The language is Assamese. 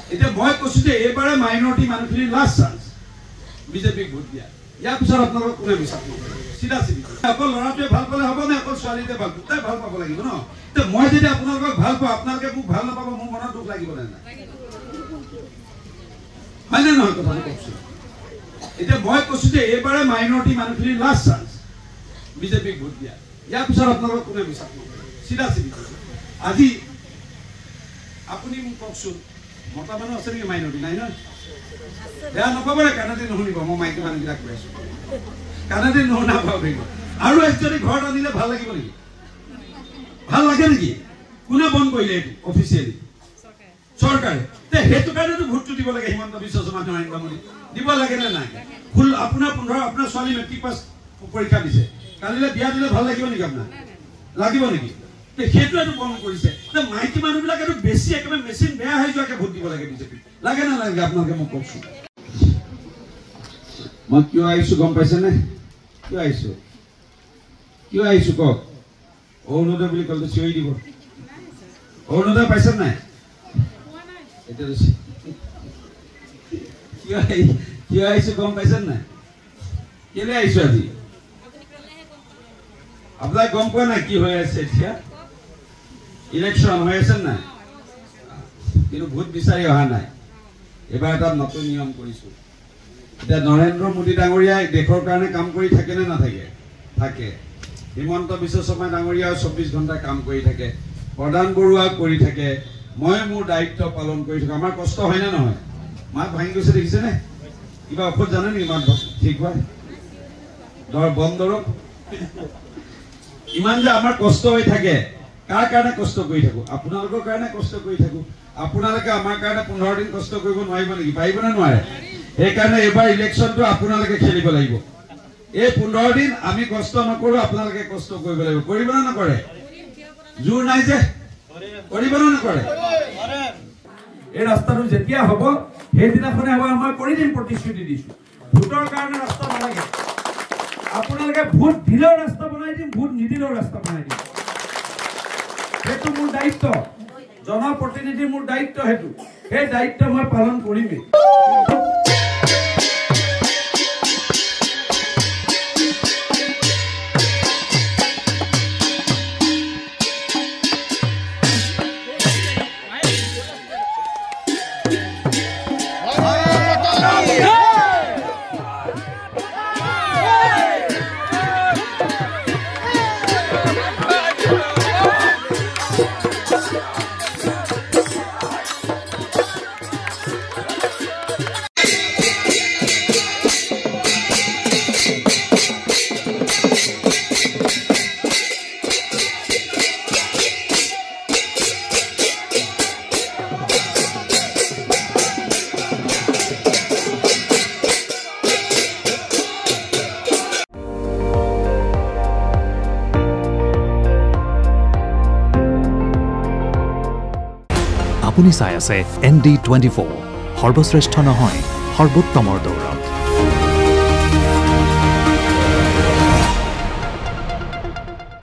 এতিয়া মই কৈছো যে এইবাৰে মাইনৰিটি মানুহখিনি লাষ্ট চান্স বিজেপিক ভোট দিয়া। ইয়াৰ পিছত আপোনালোকক কোনে বিশ্বাস নকৰে চিধা চিধি অকল ল'ৰাটোৱে ভাল পালে হ'ব নে অকল ছোৱালীটোৱে ভাল দুটাই ভাল পাব লাগিব ন। এতিয়া মই যদি আপোনালোকক ভাল পাওঁ আপোনালোকে মোক ভাল নাপাব মোৰ মনত দুখ লাগিব নে নাই হয়নে নহয় কথাটো কওকচোন। এতিয়া মই কৈছো যে এইবাৰে মাইনৰিটি মানুহখিনি লাষ্ট চান্স বিজেপিক ভোট দিয়া। ইয়াৰ পিছত আপোনালোকক কোনে বিশ্বাস নকৰে চিধা চিধি আজি আপুনি মোক কওকচোন মতা মানুহ আছে নেকি মাইনৰিটি নাই নহয় বেয়া নকবৰে কাণেদি নুশুনিব মই মাইকী মানুহবিলাক কৈ আছো কাণেদি নুশুনা ভাবিব আৰু একজনী ঘৰত আনিলে ভাল লাগিব নেকি ভাল লাগে নেকি কোনে বন্ধ কৰিলে এইটো অফিচিয়েলি চৰকাৰে সেইটো কাৰণেতো ভোটটো দিব লাগে হিমন্ত বিশ্ব শৰ্মা নৰেন্দ্ৰ মোদী দিব লাগে নে নাই ফুল আপোনাৰ 15 আপোনাৰ ছোৱালী মেট্ৰিক পাছ পৰীক্ষা দিছে কালিলে বিয়া দিলে ভাল লাগিব নেকি আপোনাৰ লাগিব নেকি সেইটো এটো বন্ধ কৰিছে মাইকী মানুহবিলাক এটো বেছি একেবাৰে মেচিন বেয়া হৈ যোৱাকে ভোট দিব লাগে বিজেপি লাগে না লাগে আপোনালোকে মোক কওকচোন। মই কিয় আহিছো গম পাইছে নে কিয় আহিছো কওক অৰুণোদয় বুলি ক'লে চিঞৰি দিব অৰুণোদয় পাইছে নাই এতিয়া কিয় আহিছো গম পাইছে নাই কেলে আহিছো আজি আপোনাক গম পোৱা নাই কি হৈ আছে এতিয়া ইলেকশন হৈ আছে নাই কিন্তু ভোট বিচাৰি অহা নাই এবাৰ এটা নতুন নিয়ম কৰিছো এতিয়া নৰেন্দ্ৰ মোদী ডাঙৰীয়াই দেশৰ কাৰণে কাম কৰি থাকে নে নাথাকে থাকে হিমন্ত বিশ্ব শৰ্মা ডাঙৰীয়াও 24 ঘণ্টা কাম কৰি থাকে প্ৰধান বৰুৱা কৰি থাকে মই মোৰ দায়িত্ব পালন কৰি থাকো আমাৰ কষ্ট হয় না নহয় মাত ভাঙি গৈছে দেখিছে নে কিবা ঔষধ জানে নেকি মাত ঠিক হয় দৰ বন্ধৰক ইমান যে আমাৰ কষ্ট হৈ থাকে কাৰ কাৰণে কষ্ট কৰি থাকো আপোনালোকৰ কাৰণে কষ্ট কৰি থাকো আপোনালোকে আমাৰ কাৰণে 15 দিন কষ্ট কৰিব নোৱাৰিব নেকি পাৰিব না নোৱাৰে এই কাৰণে এবাৰ ইলেকশনটো আপোনালোকে খেলিব লাগিব এই 15 দিন আমি কষ্ট নকৰো আপোনালোকে কষ্ট কৰিব লাগিব কৰিব না নকৰে জোৰ নাই যে কৰিব না নকৰে এই ৰাস্তাটো যেতিয়া হ'ব সেইদিনাখনে হ'ব মই কৰি দিম প্ৰতিশ্ৰুতি দিছো ভোটৰ কাৰণে ৰাস্তা নালাগে আপোনালোকে ভোট দিলেও ৰাস্তা বনাই দিম ভোট নিদিলেও ৰাস্তা বনাই দিম সেইটো মোৰ দায়িত্ব জনপ্ৰতিনিধি মোৰ দায়িত্ব সেইটো সেই দায়িত্ব মই পালন কৰিমেই। আপুনি চাই আছে ND24 সৰ্বশ্ৰেষ্ঠ নহয় সৰ্বোত্তমৰ দৌৰত।